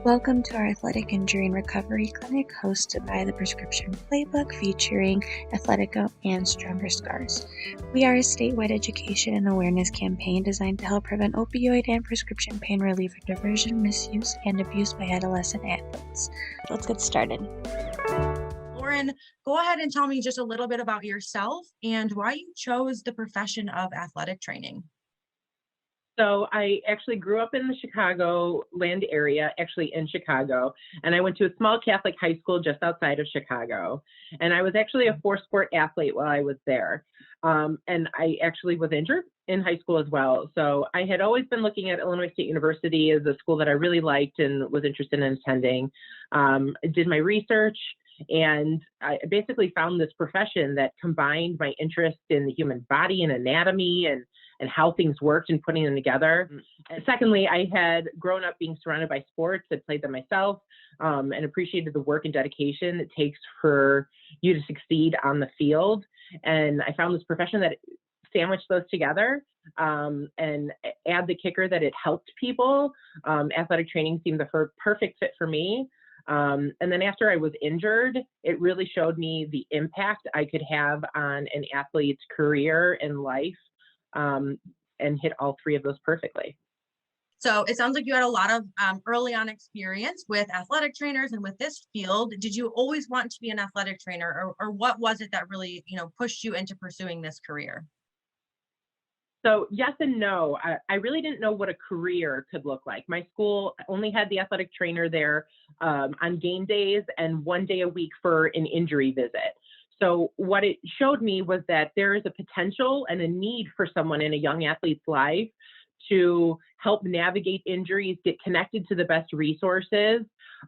Welcome to our Athletic Injury and Recovery Clinic hosted by the Prescription Playbook featuring Athletico and Stronger Scars. We are a statewide education and awareness campaign designed to help prevent opioid and prescription pain reliever diversion, misuse, and abuse by adolescent athletes. Let's get started. Lauren, go ahead and tell me just a little bit about yourself and why you chose the profession of athletic training. So I actually grew up in the Chicagoland area, actually in Chicago, and I went to a small Catholic high school just outside of Chicago. And I was actually a four-sport athlete while I was there. And I actually was injured in high school as well. So I had always been looking at Illinois State University as a school that I really liked and was interested in attending. I did my research, and I basically found this profession that combined my interest in the human body and anatomy and how things worked and putting them together. And secondly, I had grown up being surrounded by sports. I played them myself and appreciated the work and dedication it takes for you to succeed on the field. And I found this profession that sandwiched those together and add the kicker that it helped people. Athletic training seemed the perfect fit for me. And then after I was injured, it really showed me the impact I could have on an athlete's career and life. And hit all three of those perfectly. So it sounds like you had a lot of early on experience with athletic trainers and with this field. Did you always want to be an athletic trainer, or what was it that really, pushed you into pursuing this career? So yes and no. I really didn't know what a career could look like. My school only had the athletic trainer there on game days and one day a week for an injury visit. So what it showed me was that there is a potential and a need for someone in a young athlete's life to help navigate injuries, get connected to the best resources,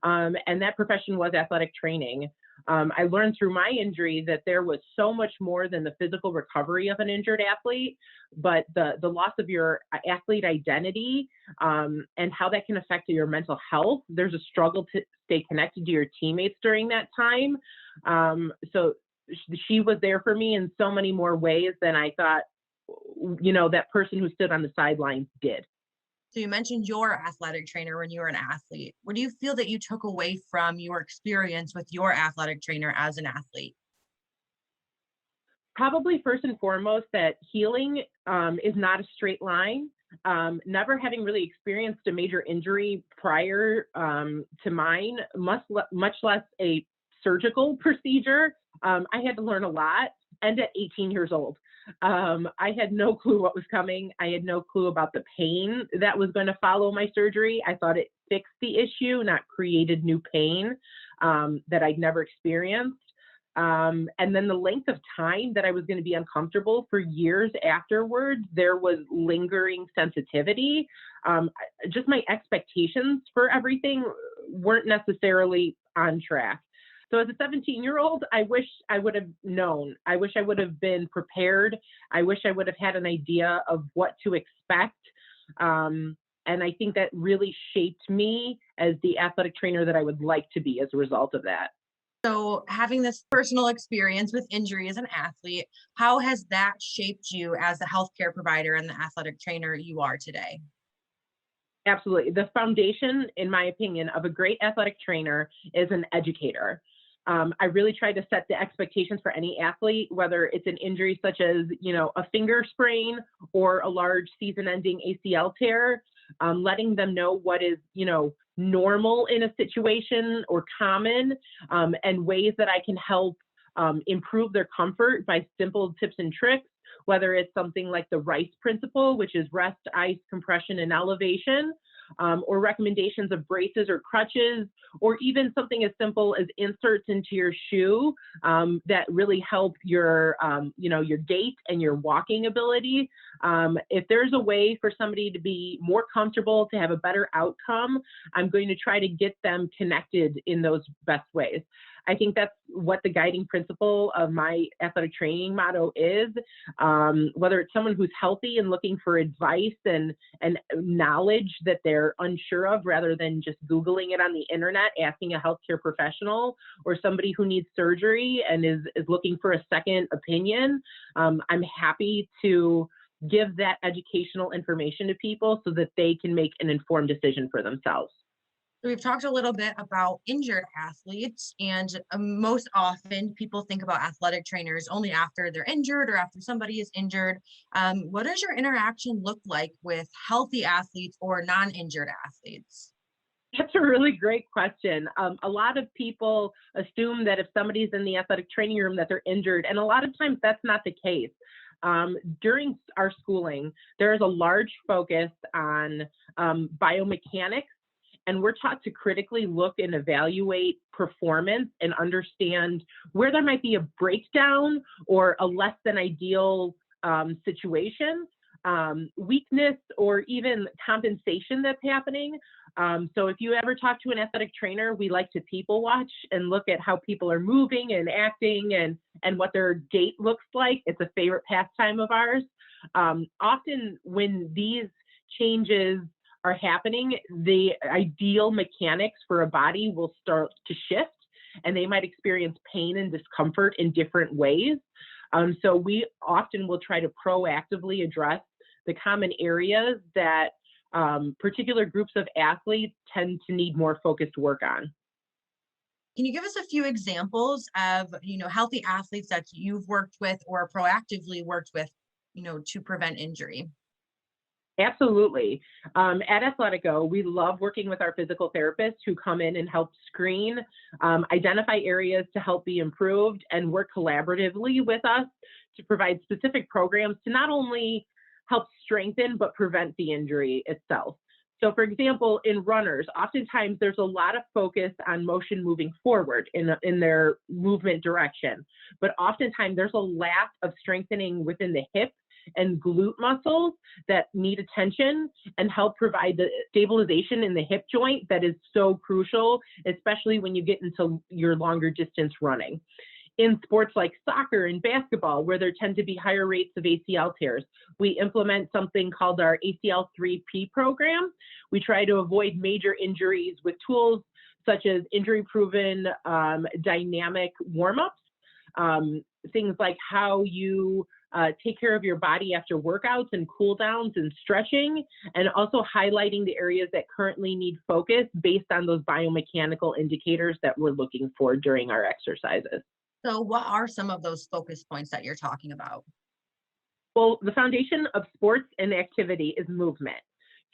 and that profession was athletic training. I learned through my injury that there was so much more than the physical recovery of an injured athlete, but the loss of your athlete identity and how that can affect your mental health. There's a struggle to stay connected to your teammates during that time. So she was there for me in so many more ways than I thought, that person who stood on the sidelines did. So you mentioned your athletic trainer when you were an athlete. What do you feel that you took away from your experience with your athletic trainer as an athlete? Probably first and foremost that healing is not a straight line. Never having really experienced a major injury prior to mine, much less a surgical procedure. I had to learn a lot, and at 18 years old. I had no clue what was coming. I had no clue about the pain that was going to follow my surgery. I thought it fixed the issue, not created new pain that I'd never experienced. And then the length of time that I was going to be uncomfortable for years afterwards, there was lingering sensitivity. Just my expectations for everything weren't necessarily on track. So as a 17-year-old, I wish I would have known. I wish I would have been prepared. I wish I would have had an idea of what to expect. And I think that really shaped me as the athletic trainer that I would like to be as a result of that. So having this personal experience with injury as an athlete, how has that shaped you as the healthcare provider and the athletic trainer you are today? Absolutely. The foundation, in my opinion, of a great athletic trainer is an educator. I really try to set the expectations for any athlete, whether it's an injury such as, a finger sprain or a large season-ending ACL tear, letting them know what is, normal in a situation or common, and ways that I can help improve their comfort by simple tips and tricks, whether it's something like the RICE principle, which is rest, ice, compression, and elevation, or recommendations of braces or crutches, or even something as simple as inserts into your shoe that really help your gait and your walking ability. If there's a way for somebody to be more comfortable, to have a better outcome, I'm going to try to get them connected in those best ways. I think that's what the guiding principle of my athletic training motto is. Whether it's someone who's healthy and looking for advice and knowledge that they're unsure of, rather than just Googling it on the internet, asking a healthcare professional, or somebody who needs surgery and is looking for a second opinion, I'm happy to give that educational information to people so that they can make an informed decision for themselves. So we've talked a little bit about injured athletes, and most often people think about athletic trainers only after they're injured or after somebody is injured. What does your interaction look like with healthy athletes or non-injured athletes? That's a really great question. A lot of people assume that if somebody's in the athletic training room that they're injured, and a lot of times that's not the case. During our schooling, there is a large focus on biomechanics, and we're taught to critically look and evaluate performance and understand where there might be a breakdown or a less than ideal situation, weakness, or even compensation that's happening. So if you ever talk to an athletic trainer, we like to people watch and look at how people are moving and acting and what their gait looks like. It's a favorite pastime of ours. Often when these changes are happening, the ideal mechanics for a body will start to shift, and they might experience pain and discomfort in different ways. So we often will try to proactively address the common areas that particular groups of athletes tend to need more focused work on. Can you give us a few examples of, healthy athletes that you've worked with or proactively worked with, to prevent injury? Absolutely. At Athletico, we love working with our physical therapists who come in and help screen, identify areas to help be improved, and work collaboratively with us to provide specific programs to not only help strengthen but prevent the injury itself. So for example, in runners, oftentimes there's a lot of focus on motion moving forward in their movement direction, but oftentimes there's a lack of strengthening within the hip and glute muscles that need attention and help provide the stabilization in the hip joint that is so crucial, especially when you get into your longer distance running. In sports like soccer and basketball, where there tend to be higher rates of ACL tears, we implement something called our ACL 3P program. We try to avoid major injuries with tools such as injury-proven dynamic warm-ups, things like how you take care of your body after workouts and cool downs and stretching, and also highlighting the areas that currently need focus based on those biomechanical indicators that we're looking for during our exercises. So what are some of those focus points that you're talking about? Well, the foundation of sports and activity is movement.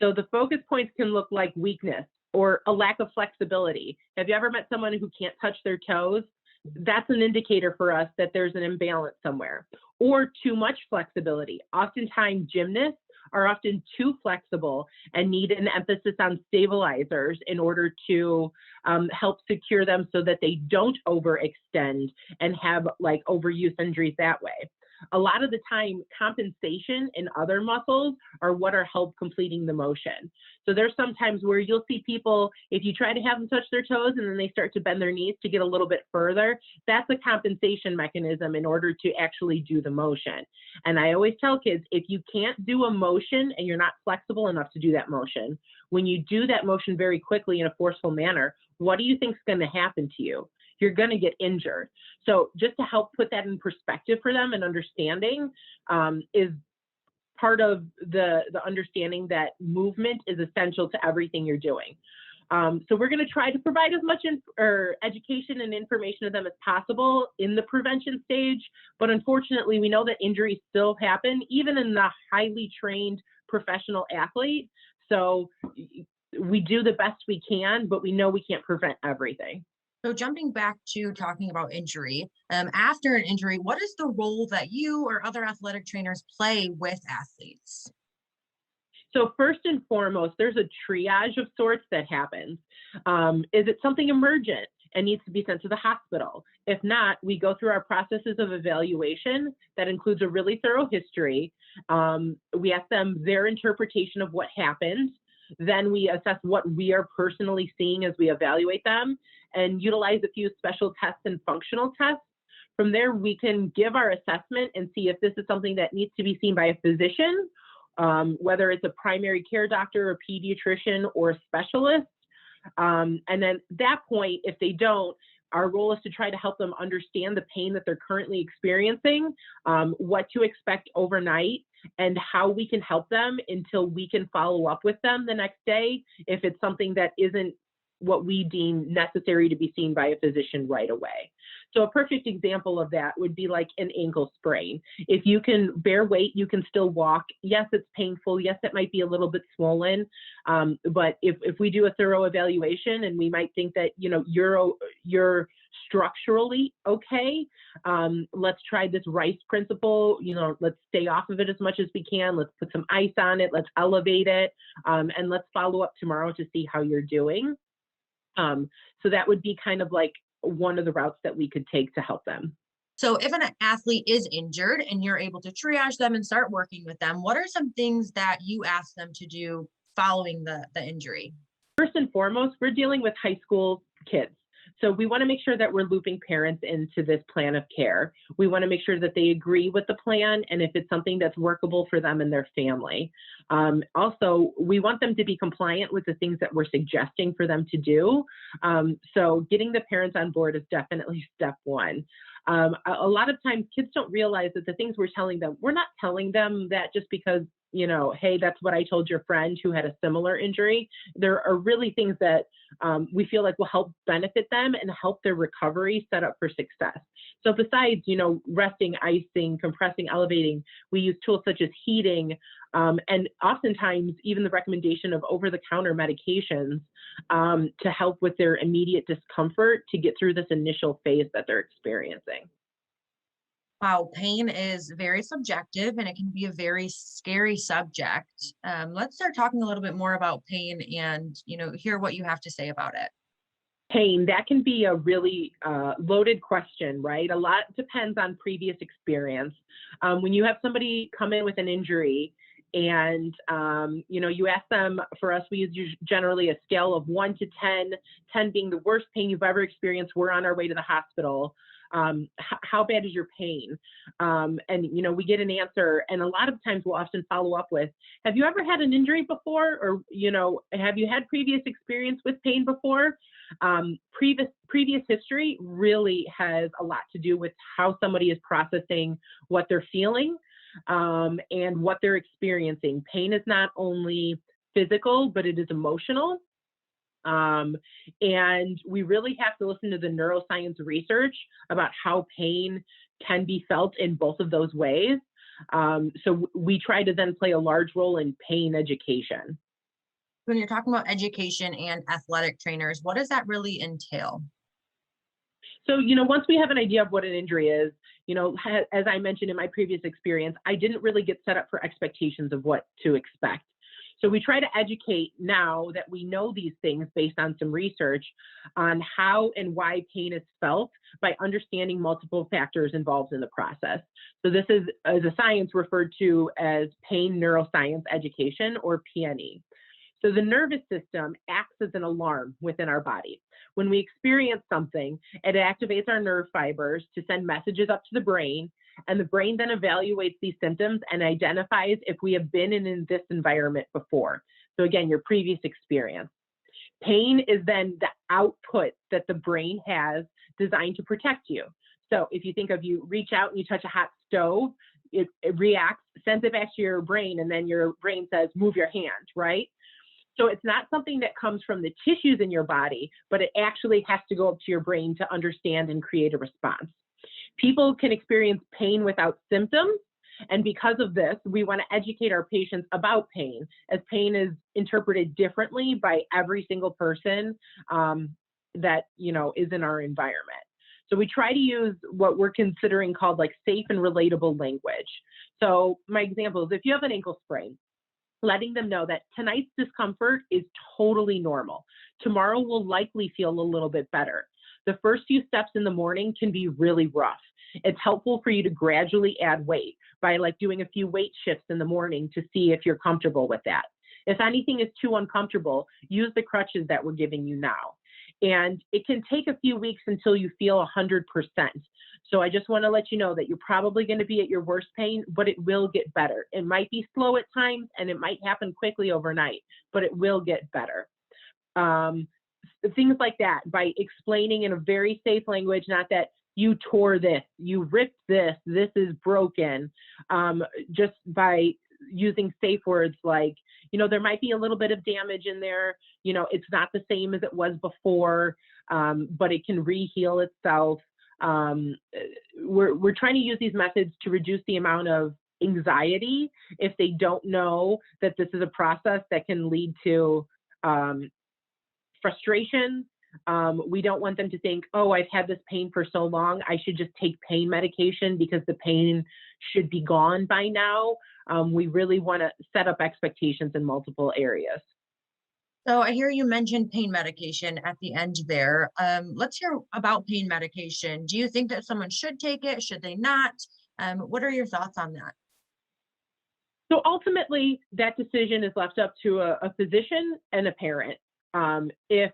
So the focus points can look like weakness or a lack of flexibility. Have you ever met someone who can't touch their toes? That's an indicator for us that there's an imbalance somewhere. Or too much flexibility. Oftentimes gymnasts are often too flexible and need an emphasis on stabilizers in order to help secure them so that they don't overextend and have like overuse injuries that way. A lot of the time, compensation in other muscles are what are help completing the motion. So there's sometimes where you'll see people, if you try to have them touch their toes and then they start to bend their knees to get a little bit further, that's a compensation mechanism in order to actually do the motion. And I always tell kids, if you can't do a motion and you're not flexible enough to do that motion, when you do that motion very quickly in a forceful manner, what do you think is going to happen to you? You're going to get injured. So just to help put that in perspective for them and understanding is part of the understanding that movement is essential to everything you're doing. So we're going to try to provide as much education and information to them as possible in the prevention stage. But unfortunately, we know that injuries still happen, even in the highly trained professional athlete. So we do the best we can, but we know we can't prevent everything. So jumping back to talking about injury, after an injury, what is the role that you or other athletic trainers play with athletes? So first and foremost, there's a triage of sorts that happens. Is it something emergent and needs to be sent to the hospital? If not, we go through our processes of evaluation that includes a really thorough history. We ask them their interpretation of what happened. Then we assess what we are personally seeing as we evaluate them and utilize a few special tests and functional tests. From there, we can give our assessment and see if this is something that needs to be seen by a physician, whether it's a primary care doctor, a pediatrician, or a specialist. And then at that point, if they don't, our role is to try to help them understand the pain that they're currently experiencing, what to expect overnight, and how we can help them until we can follow up with them the next day if it's something that isn't what we deem necessary to be seen by a physician right away. So a perfect example of that would be like an ankle sprain. If you can bear weight, you can still walk. Yes, it's painful. Yes, it might be a little bit swollen. But if we do a thorough evaluation and we might think that, you're structurally okay, let's try this RICE principle. Let's stay off of it as much as we can. Let's put some ice on it. Let's elevate it. And let's follow up tomorrow to see how you're doing. So that would be kind of like one of the routes that we could take to help them. So if an athlete is injured and you're able to triage them and start working with them, what are some things that you ask them to do following the injury? First and foremost, we're dealing with high school kids. So we want to make sure that we're looping parents into this plan of care. We want to make sure that they agree with the plan and if it's something that's workable for them and their family. Also, we want them to be compliant with the things that we're suggesting for them to do. So getting the parents on board is definitely step one. A lot of times kids don't realize that the things we're telling them, we're not telling them that just because, hey, that's what I told your friend who had a similar injury. There are really things that we feel like will help benefit them and help their recovery set up for success. So besides, resting, icing, compressing, elevating, we use tools such as heating, and oftentimes even the recommendation of over-the-counter medications to help with their immediate discomfort to get through this initial phase that they're experiencing. Wow, pain is very subjective and it can be a very scary subject. Let's start talking a little bit more about pain and, hear what you have to say about it. Pain, that can be a really loaded question, right? A lot depends on previous experience. When you have somebody come in with an injury and, you ask them, for us, we use generally a scale of 1 to 10, 10 being the worst pain you've ever experienced. We're on our way to the hospital. How bad is your pain? And, we get an answer. And a lot of times we'll often follow up with, have you ever had an injury before? Or, have you had previous experience with pain before? Previous history really has a lot to do with how somebody is processing what they're feeling, and what they're experiencing. Pain is not only physical, but it is emotional. And we really have to listen to the neuroscience research about how pain can be felt in both of those ways. So we try to then play a large role in pain education. When you're talking about education and athletic trainers, what does that really entail? So, once we have an idea of what an injury is, as I mentioned in my previous experience, I didn't really get set up for expectations of what to expect. So we try to educate now that we know these things based on some research on how and why pain is felt by understanding multiple factors involved in the process. So this is, as a science, referred to as pain neuroscience education, or PNE. So the nervous system acts as an alarm within our body. When we experience something, it activates our nerve fibers to send messages up to the brain, and the brain then evaluates these symptoms and identifies if we have been in this environment before. So again, your previous experience. Pain is then the output that the brain has designed to protect you. So if you think of, you reach out and you touch a hot stove, it reacts, sends it back to your brain, and then your brain says, move your hand, right? So it's not something that comes from the tissues in your body, but it actually has to go up to your brain to understand and create a response. People can experience pain without symptoms. And because of this, we want to educate our patients about pain, as pain is interpreted differently by every single person that, is in our environment. So we try to use what we're considering called like safe and relatable language. So my example is, if you have an ankle sprain, letting them know that tonight's discomfort is totally normal. Tomorrow will likely feel a little bit better. The first few steps in the morning can be really rough. It's helpful for you to gradually add weight by doing a few weight shifts in the morning to see if you're comfortable with that. If anything is too uncomfortable, use the crutches that we're giving you now. And it can take a few weeks until you feel 100%. So I just want to let you know that you're probably going to be at your worst pain, but it will get better. It might be slow at times and it might happen quickly overnight, but it will get better. Things like that, by explaining in a very safe language, not that you tore this, you ripped this, this is broken, just by using safe words like, there might be a little bit of damage in there. It's not the same as it was before, but it can re-heal itself. We're trying to use these methods to reduce the amount of anxiety if they don't know that this is a process that can lead to frustration. We don't want them to think, oh, I've had this pain for so long, I should just take pain medication because the pain should be gone by now. We really want to set up expectations in multiple areas. So I hear you mentioned pain medication at the end there. Let's hear about pain medication. Do you think that someone should take it? Should they not? What are your thoughts on that? So ultimately, that decision is left up to a physician and a parent. If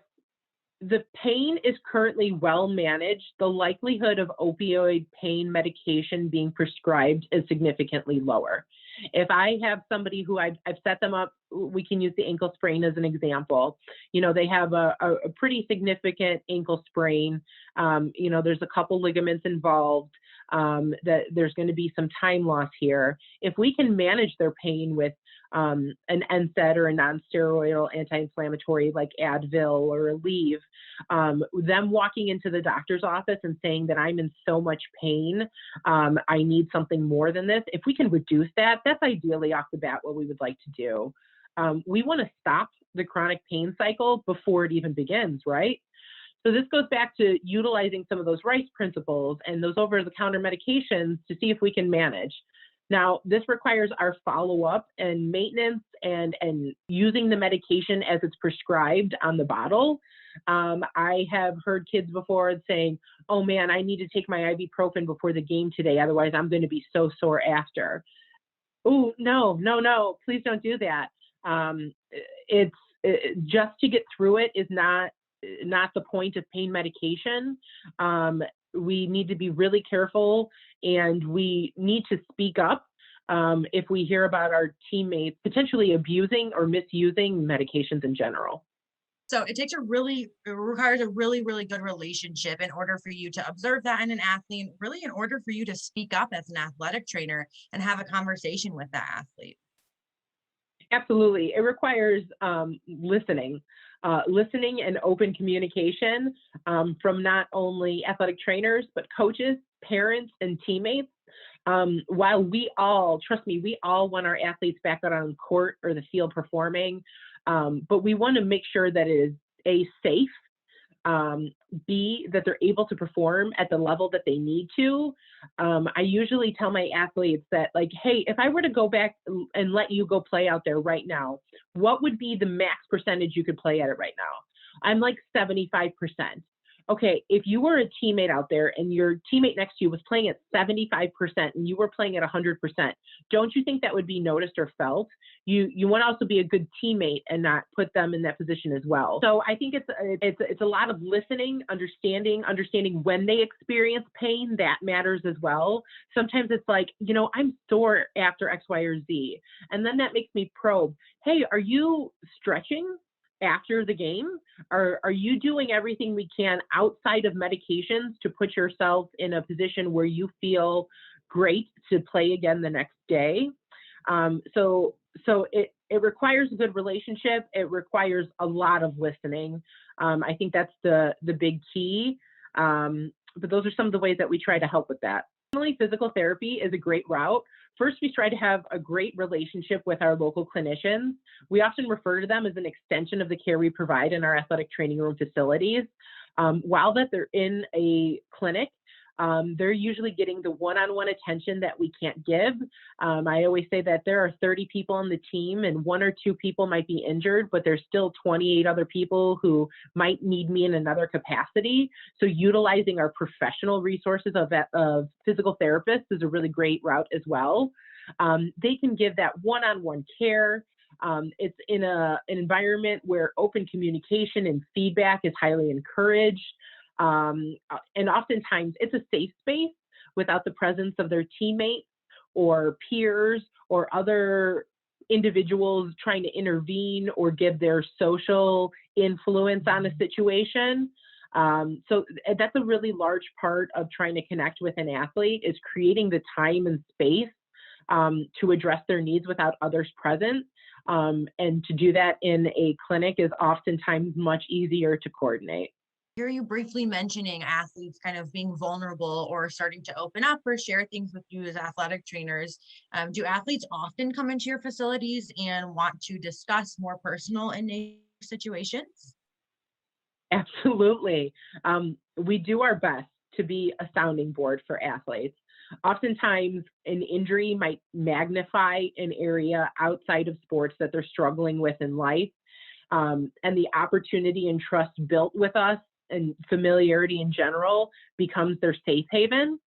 the pain is currently well managed, the likelihood of opioid pain medication being prescribed is significantly lower. If I have somebody who I've set them up, we can use the ankle sprain as an example. They have a pretty significant ankle sprain. There's a couple ligaments involved. That there's going to be some time loss here. If we can manage their pain with an NSAID or a non-steroidal anti-inflammatory like Advil or Aleve, them walking into the doctor's office and saying that I'm in so much pain, I need something more than this. If we can reduce that, that's ideally off the bat what we would like to do. We want to stop the chronic pain cycle before it even begins, right? So this goes back to utilizing some of those Rice principles and those over-the-counter medications to see if we can manage. Now, this requires our follow-up and maintenance and using the medication as it's prescribed on the bottle. I have heard kids before saying, oh man, I need to take my ibuprofen before the game today, otherwise I'm going to be so sore after. Oh, no, please don't do that. Just to get through it is not the point of pain medication. We need to be really careful, and we need to speak up if we hear about our teammates potentially abusing or misusing medications in general. So it requires a really, really good relationship in order for you to observe that in an athlete, really in order for you to speak up as an athletic trainer and have a conversation with that athlete. Absolutely. It requires listening and open communication from not only athletic trainers, but coaches, parents, and teammates. While we all want our athletes back out on court or the field performing, but we want to make sure that it is A, safe, B, that they're able to perform at the level that they need to. I usually tell my athletes that, like, hey, if I were to go back and let you go play out there right now, what would be the max percentage you could play at it right now? I'm like 75%. Okay, if you were a teammate out there and your teammate next to you was playing at 75% and you were playing at 100%, don't you think that would be noticed or felt? You want to also be a good teammate and not put them in that position as well. So I think it's a lot of listening, understanding when they experience pain. That matters as well. Sometimes it's like, I'm sore after X, Y, or Z, and then that makes me probe. Hey, are you stretching after the game? Are you doing everything we can outside of medications to put yourself in a position where you feel great to play again the next day? So it requires a good relationship. It requires a lot of listening. I think that's the big key. But those are some of the ways that we try to help with that. Physical therapy is a great route. First, we try to have a great relationship with our local clinicians. We often refer to them as an extension of the care we provide in our athletic training room facilities. While that they're in a clinic, they're usually getting the one-on-one attention that we can't give. I always say that there are 30 people on the team and 1 or 2 people might be injured, but there's still 28 other people who might need me in another capacity. So utilizing our professional resources of physical therapists is a really great route as well. They can give that one-on-one care. It's in an environment where open communication and feedback is highly encouraged. And oftentimes it's a safe space without the presence of their teammates or peers or other individuals trying to intervene or give their social influence on a situation. So that's a really large part of trying to connect with an athlete, is creating the time and space to address their needs without others present. And to do that in a clinic is oftentimes much easier to coordinate. Hear you briefly mentioning athletes kind of being vulnerable or starting to open up or share things with you as athletic trainers. Do athletes often come into your facilities and want to discuss more personal and nature situations? Absolutely. We do our best to be a sounding board for athletes. Oftentimes, an injury might magnify an area outside of sports that they're struggling with in life. And the opportunity and trust built with us and familiarity in general becomes their safe haven.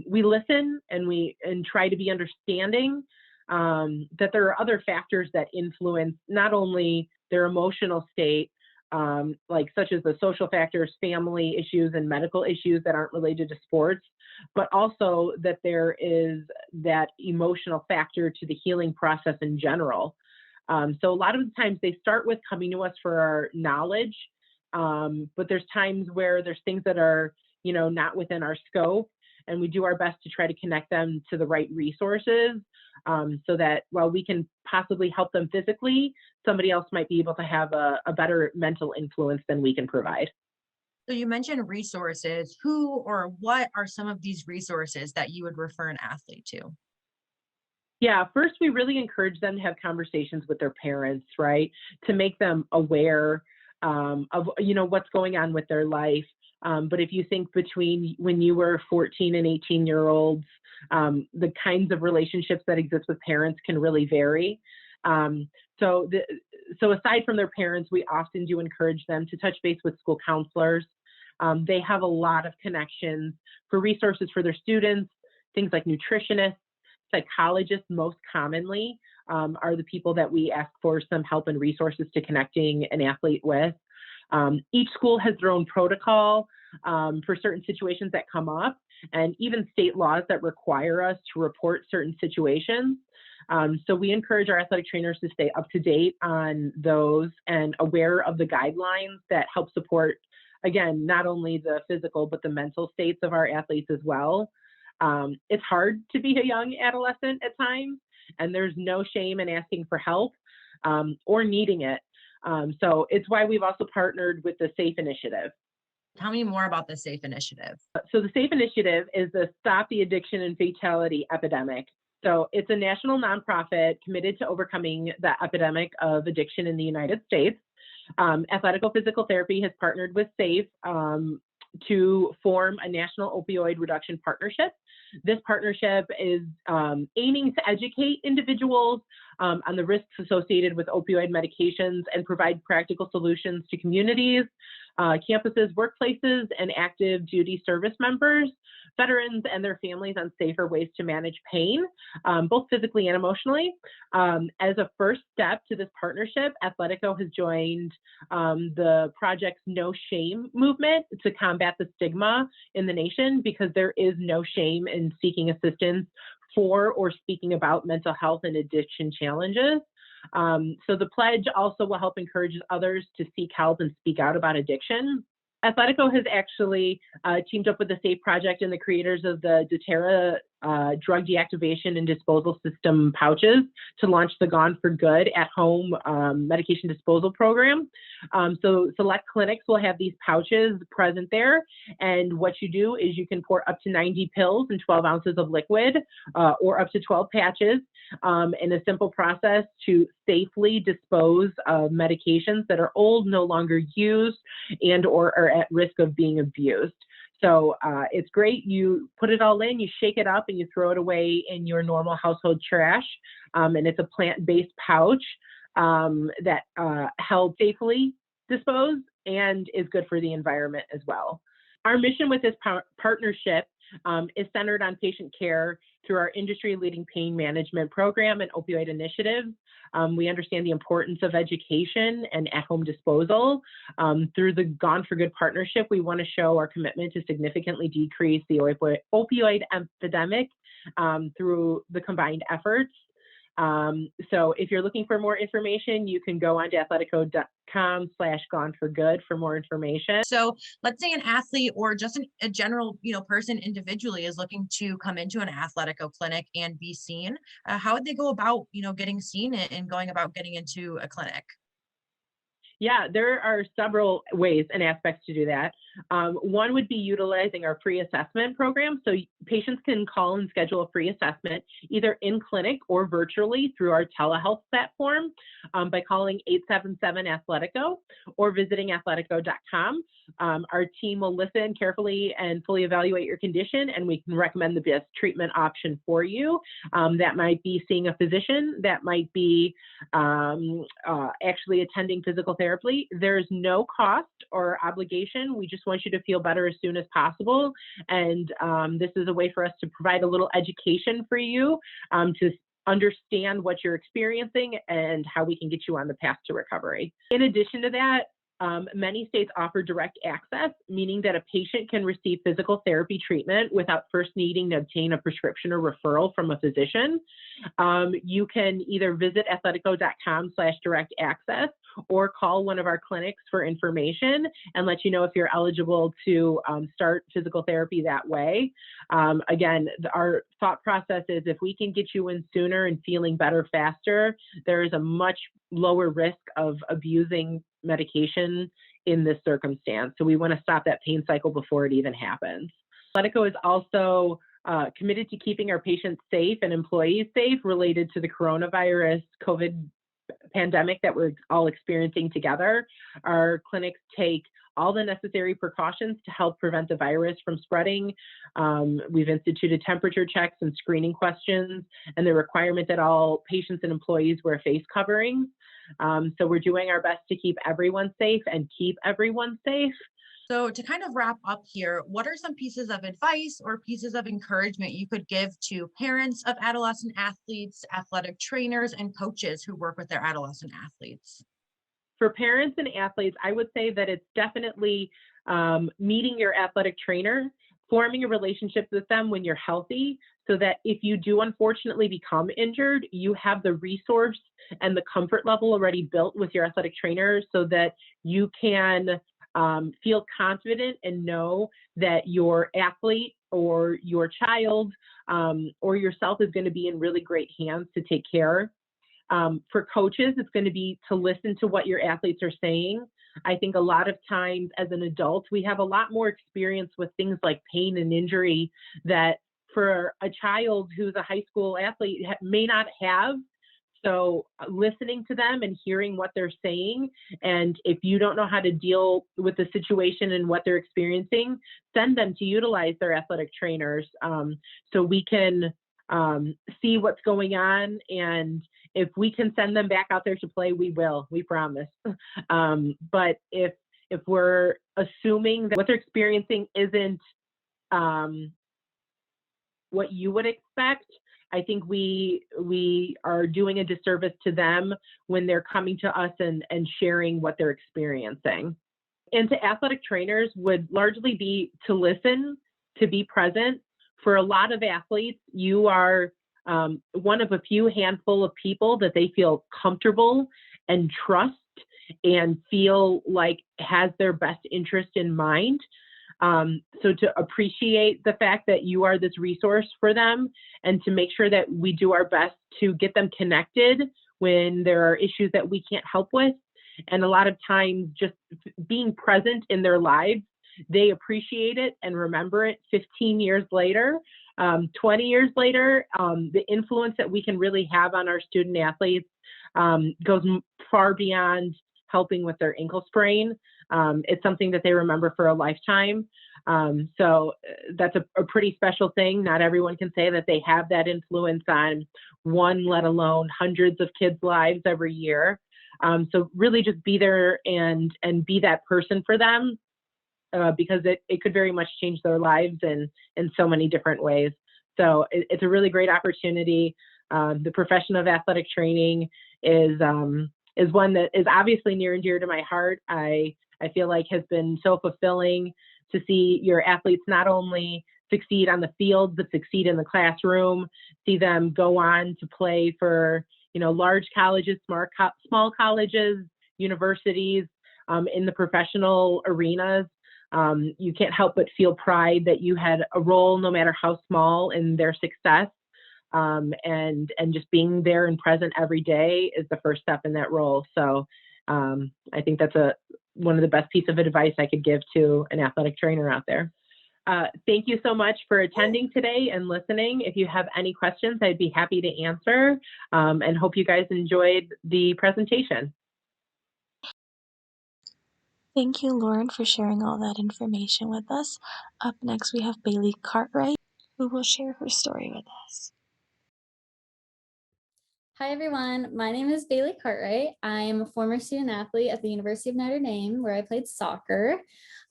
We listen and try to be understanding that there are other factors that influence not only their emotional state, like such as the social factors, family issues, and medical issues that aren't related to sports, but also that there is that emotional factor to the healing process in general. So a lot of the times they start with coming to us for our knowledge, but there's times where there's things that are, not within our scope, and we do our best to try to connect them to the right resources, so that while we can possibly help them physically, somebody else might be able to have a better mental influence than we can provide. So you mentioned resources. Who or what are some of these resources that you would refer an athlete to? Yeah, first, we really encourage them to have conversations with their parents, right? To make them aware of, what's going on with their life. But if you think between when you were 14 and 18-year-olds, the kinds of relationships that exist with parents can really vary. So aside from their parents, we often do encourage them to touch base with school counselors. They have a lot of connections for resources for their students, things like nutritionists, psychologists most commonly are the people that we ask for some help and resources to connecting an athlete with. Each school has their own protocol for certain situations that come up, and even state laws that require us to report certain situations. So we encourage our athletic trainers to stay up to date on those and aware of the guidelines that help support, again, not only the physical, but the mental states of our athletes as well. It's hard to be a young adolescent at times, and there's no shame in asking for help or needing it. So it's why we've also partnered with the SAFE Initiative. Tell me more about the SAFE Initiative. So the SAFE Initiative is the Stop the Addiction and Fatality Epidemic. So it's a national nonprofit committed to overcoming the epidemic of addiction in the United States. Athletico Physical Therapy has partnered with SAFE to form a national opioid reduction partnership. This partnership is aiming to educate individuals on the risks associated with opioid medications and provide practical solutions to communities, campuses, workplaces, and active duty service members, veterans, and their families on safer ways to manage pain, both physically and emotionally. As a first step to this partnership, Athletico has joined the Project's No Shame movement to combat the stigma in the nation, because there is no shame in seeking assistance for or speaking about mental health and addiction challenges. So the pledge also will help encourage others to seek help and speak out about addiction. Athletico has actually teamed up with the SAFE Project and the creators of the doTERRA drug deactivation and disposal system pouches to launch the Gone for Good at home medication disposal program. So select clinics will have these pouches present there. And what you do is you can pour up to 90 pills and 12 ounces of liquid or up to 12 patches in a simple process to safely dispose of medications that are old, no longer used, and or are at risk of being abused. So it's great. You put it all in, you shake it up, and you throw it away in your normal household trash. And it's a plant-based pouch that helps safely dispose and is good for the environment as well. Our mission with this partnership is centered on patient care through our industry-leading pain management program and opioid initiatives. We understand the importance of education and at-home disposal. Through the Gone for Good partnership, we want to show our commitment to significantly decrease the opioid epidemic through the combined efforts. So if you're looking for more information, you can go on to athletico.com/gone4good for more information. So let's say an athlete or just a general, person individually is looking to come into an Athletico clinic and be seen. How would they go about, getting seen and going about getting into a clinic? Yeah, there are several ways and aspects to do that. One would be utilizing our free assessment program. So patients can call and schedule a free assessment either in clinic or virtually through our telehealth platform by calling 877-ATHLETICO or visiting athletico.com. Our team will listen carefully and fully evaluate your condition, and we can recommend the best treatment option for you. That might be seeing a physician, that might be actually attending physical therapy. There's no cost or obligation. We just want you to feel better as soon as possible. And this is a way for us to provide a little education for you to understand what you're experiencing and how we can get you on the path to recovery. In addition to that, many states offer direct access, meaning that a patient can receive physical therapy treatment without first needing to obtain a prescription or referral from a physician. You can either visit athletico.com/direct access or call one of our clinics for information and let you know if you're eligible to start physical therapy that way. Again, our thought process is if we can get you in sooner and feeling better faster, there is a much lower risk of abusing medication in this circumstance. So we want to stop that pain cycle before it even happens. Athletico is also committed to keeping our patients safe and employees safe related to the coronavirus COVID pandemic that we're all experiencing together. Our clinics take all the necessary precautions to help prevent the virus from spreading. We've instituted temperature checks and screening questions, and the requirement that all patients and employees wear face coverings. So we're doing our best to keep everyone safe and keep everyone safe. So to kind of wrap up here, what are some pieces of advice or pieces of encouragement you could give to parents of adolescent athletes, athletic trainers, and coaches who work with their adolescent athletes? For parents and athletes, I would say that it's definitely meeting your athletic trainer, forming a relationship with them when you're healthy, so that if you do unfortunately become injured, you have the resource and the comfort level already built with your athletic trainer so that you can feel confident and know that your athlete or your child or yourself is going to be in really great hands to take care. For coaches, it's going to be to listen to what your athletes are saying. I think a lot of times as an adult, we have a lot more experience with things like pain and injury that for a child who's a high school athlete may not have. So listening to them and hearing what they're saying, and if you don't know how to deal with the situation and what they're experiencing, send them to utilize their athletic trainers so we can see what's going on. And if we can send them back out there to play, we will, we promise. But if we're assuming that what they're experiencing isn't what you would expect, I think we are doing a disservice to them when they're coming to us and sharing what they're experiencing. And to athletic trainers would largely be to listen, to be present. For a lot of athletes, you are one of a few handful of people that they feel comfortable and trust and feel like has their best interest in mind. So to appreciate the fact that you are this resource for them and to make sure that we do our best to get them connected when there are issues that we can't help with. And a lot of times just being present in their lives, they appreciate it and remember it 15 years later, 20 years later. The influence that we can really have on our student athletes goes far beyond helping with their ankle sprain. It's something that they remember for a lifetime. So that's a pretty special thing. Not everyone can say that they have that influence on one, let alone hundreds of kids' lives every year. So really just be there and be that person for them because it could very much change their lives in so many different ways. So it's a really great opportunity. The profession of athletic training is one that is obviously near and dear to my heart. I feel like has been so fulfilling to see your athletes not only succeed on the field, but succeed in the classroom, see them go on to play for, large colleges, small colleges, universities, in the professional arenas. You can't help but feel pride that you had a role, no matter how small, in their success. And just being there and present every day is the first step in that role. So I think that's one of the best pieces of advice I could give to an athletic trainer out there. Thank you so much for attending today and listening. If you have any questions, I'd be happy to answer, and hope you guys enjoyed the presentation. Thank you, Lauren, for sharing all that information with us. Up next, we have Bailey Cartwright, who will share her story with us. Hi, everyone. My name is Bailey Cartwright. I am a former student athlete at the University of Notre Dame, where I played soccer.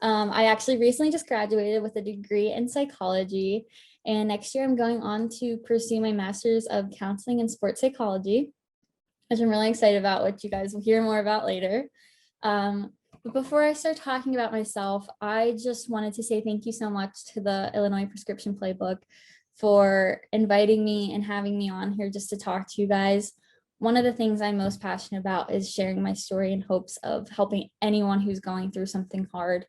I actually recently just graduated with a degree in psychology, and next year I'm going on to pursue my master's of counseling and sports psychology, which I'm really excited about, which you guys will hear more about later. But before I start talking about myself, I just wanted to say thank you so much to the Illinois Prescription Playbook for inviting me and having me on here just to talk to you guys. One of the things I'm most passionate about is sharing my story in hopes of helping anyone who's going through something hard.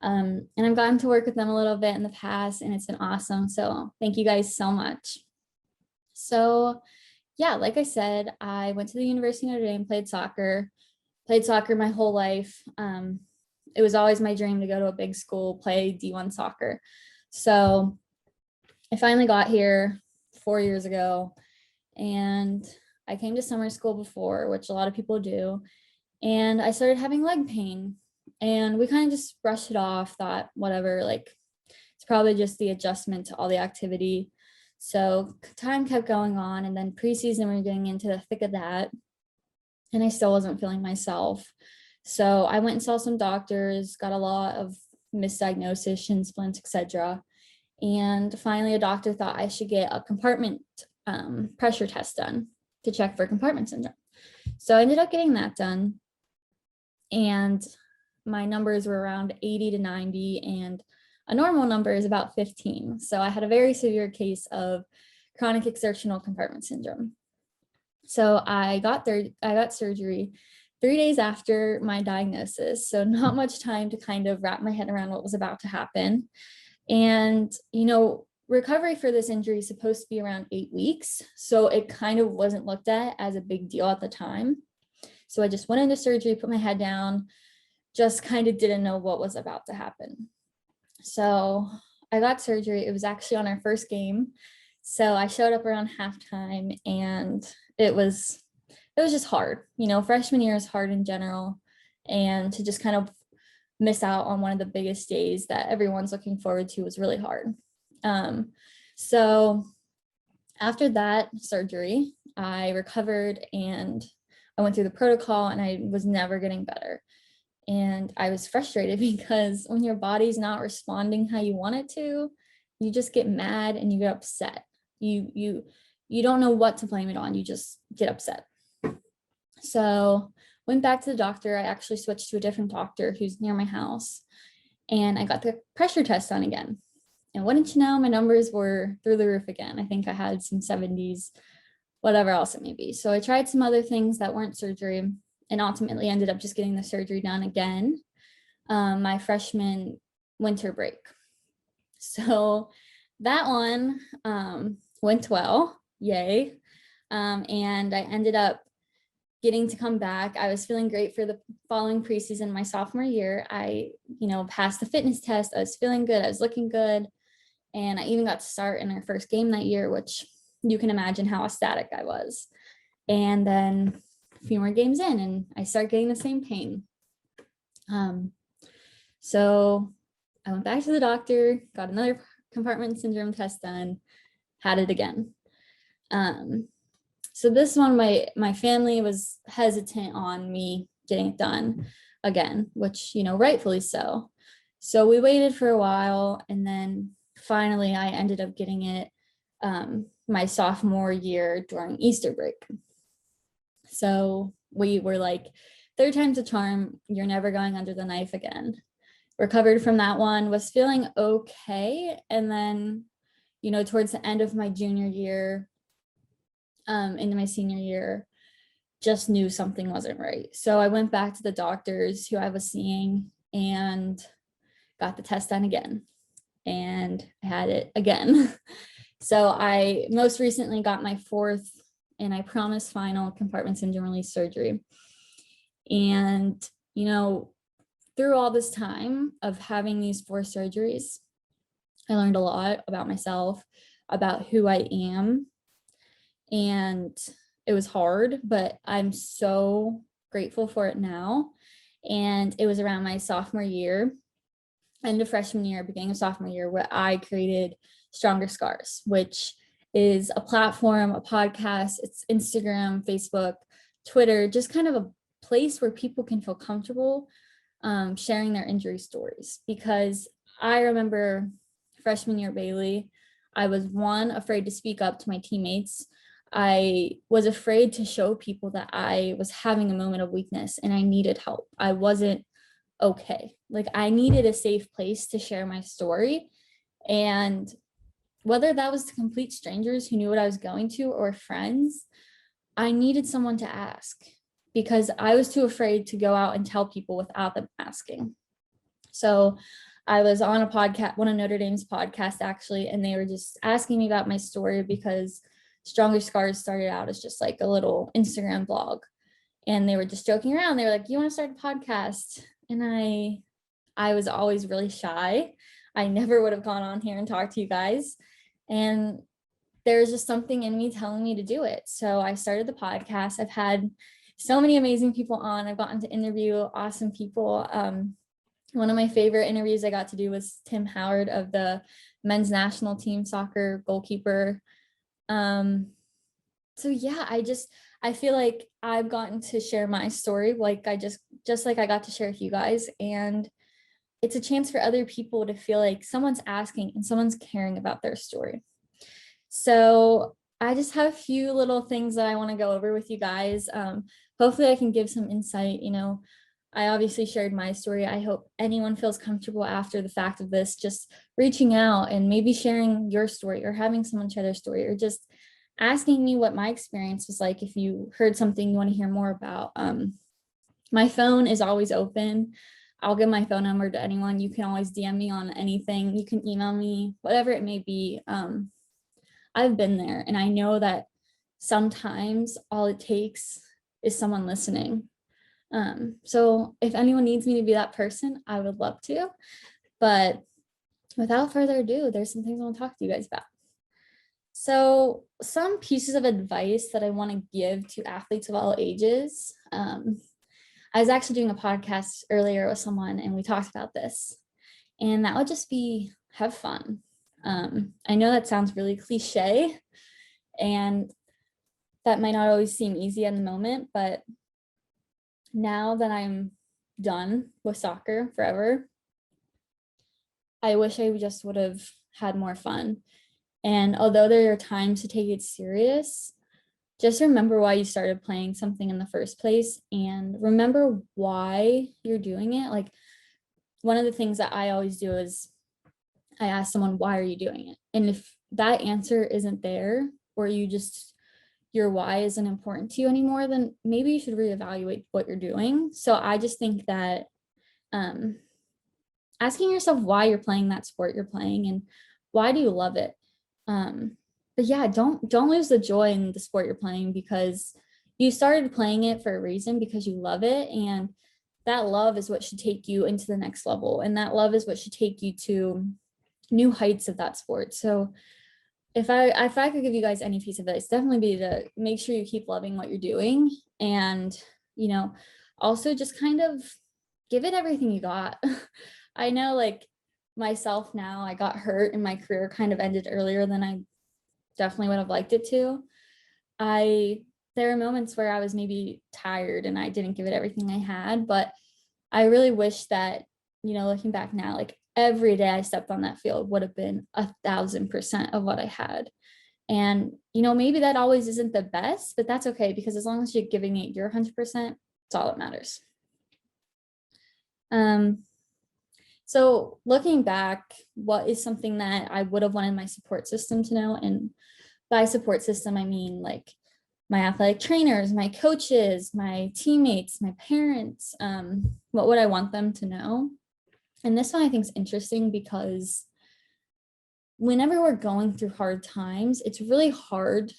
And I've gotten to work with them a little bit in the past, and it's been awesome. So thank you guys so much. So yeah, like I said, I went to the University of Notre Dame, played soccer my whole life. It was always my dream to go to a big school, play D1 soccer. So I finally got here 4 years ago, and I came to summer school before, which a lot of people do, and I started having leg pain, and we kind of just brushed it off, thought whatever, like it's probably just the adjustment to all the activity. So time kept going on, and then preseason we were getting into the thick of that, and I still wasn't feeling myself. So I went and saw some doctors, got a lot of misdiagnosis, shin splints, etc. And finally, a doctor thought I should get a compartment pressure test done to check for compartment syndrome. So I ended up getting that done, and my numbers were around 80 to 90, and a normal number is about 15. So I had a very severe case of chronic exertional compartment syndrome. So I got surgery 3 days after my diagnosis. So not much time to kind of wrap my head around what was about to happen. And, recovery for this injury is supposed to be around 8 weeks. So it kind of wasn't looked at as a big deal at the time. So I just went into surgery, put my head down, just kind of didn't know what was about to happen. So I got surgery. It was actually on our first game. So I showed up around halftime, and it was just hard. Freshman year is hard in general, and to just kind of miss out on one of the biggest days that everyone's looking forward to was really hard. So after that surgery, I recovered and I went through the protocol, and I was never getting better. And I was frustrated because when your body's not responding how you want it to, you just get mad and you get upset. You don't know what to blame it on. You just get upset. So went back to the doctor. I actually switched to a different doctor who's near my house, and I got the pressure test done again. And wouldn't you know, my numbers were through the roof again. I think I had some 70s, whatever else it may be. So I tried some other things that weren't surgery, and ultimately ended up just getting the surgery done again my freshman winter break. So that one went well, yay. And I ended up getting to come back. I was feeling great for the following preseason, my sophomore year. I, passed the fitness test. I was feeling good. I was looking good. And I even got to start in our first game that year, which you can imagine how ecstatic I was. And then a few more games in, and I start getting the same pain. So I went back to the doctor, got another compartment syndrome test done, had it again. So this one, my family was hesitant on me getting it done again, which, rightfully so. So we waited for a while, and then finally I ended up getting it my sophomore year during Easter break. So we were like, third time's a charm, you're never going under the knife again. recovered from that one, was feeling okay. And then, towards the end of my junior year, into my senior year, just knew something wasn't right. So I went back to the doctors who I was seeing and got the test done again. And I had it again. So I most recently got my 4th, and I promised final compartment syndrome release surgery. And, through all this time of having these 4 surgeries, I learned a lot about myself, about who I am. And it was hard, but I'm so grateful for it now. And it was around my sophomore year, end of freshman year, beginning of sophomore year, where I created Stronger Scars, which is a platform, a podcast, it's Instagram, Facebook, Twitter, just kind of a place where people can feel comfortable sharing their injury stories. Because I remember freshman year, Bailey, I was afraid to speak up to my teammates. I was afraid to show people that I was having a moment of weakness and I needed help. I wasn't okay. Like, I needed a safe place to share my story. And whether that was to complete strangers who knew what I was going to or friends, I needed someone to ask, because I was too afraid to go out and tell people without them asking. So I was on a podcast, one of Notre Dame's podcasts actually, and they were just asking me about my story, because Stronger Scars started out as just like a little Instagram blog. And they were just joking around. They were like, "You want to start a podcast?" And I was always really shy. I never would have gone on here and talked to you guys. And there's just something in me telling me to do it. So I started the podcast. I've had so many amazing people on. I've gotten to interview awesome people. One of my favorite interviews I got to do was Tim Howard of the men's national team soccer goalkeeper. So yeah, I feel like I've gotten to share my story, like I just like I got to share with you guys. And it's a chance for other people to feel like someone's asking and someone's caring about their story. So I just have a few little things that I want to go over with you guys. Hopefully I can give some insight. I obviously shared my story. I hope anyone feels comfortable after the fact of this, just reaching out and maybe sharing your story, or having someone share their story, or just asking me what my experience was like. If you heard something you want to hear more about, my phone is always open. I'll give my phone number to anyone. You can always DM me on anything. You can email me, whatever it may be. I've been there, and I know that sometimes all it takes is someone listening. So if anyone needs me to be that person, I would love to. But without further ado, there's some things I want to talk to you guys about. So some pieces of advice that I want to give to athletes of all ages. I was actually doing a podcast earlier with someone, and we talked about this, and that would just be have fun. I know that sounds really cliche, and that might not always seem easy in the moment, but now that I'm done with soccer forever, I wish I just would have had more fun. And although there are times to take it serious, just remember why you started playing something in the first place, and remember why you're doing it. Like, one of the things that I always do is I ask someone, why are you doing it? And if that answer isn't there, or your why isn't important to you anymore, then maybe you should reevaluate what you're doing. So I just think that asking yourself why you're playing that sport you're playing, and why do you love it? But yeah, don't lose the joy in the sport you're playing, because you started playing it for a reason, because you love it. And that love is what should take you into the next level. And that love is what should take you to new heights of that sport. So if I could give you guys any piece of advice, definitely be to make sure you keep loving what you're doing. And, also just kind of give it everything you got. I know, like, myself now, I got hurt and my career kind of ended earlier than I definitely would have liked it to. There are moments where I was maybe tired and I didn't give it everything I had, but I really wish that, looking back now, like, every day I stepped on that field would have been 1,000% of what I had. And, maybe that always isn't the best, but that's okay, because as long as you're giving it your 100%, it's all that matters. So looking back, what is something that I would have wanted my support system to know? And by support system, I mean like my athletic trainers, my coaches, my teammates, my parents. What would I want them to know? And this one I think is interesting because whenever we're going through hard times, it's really hard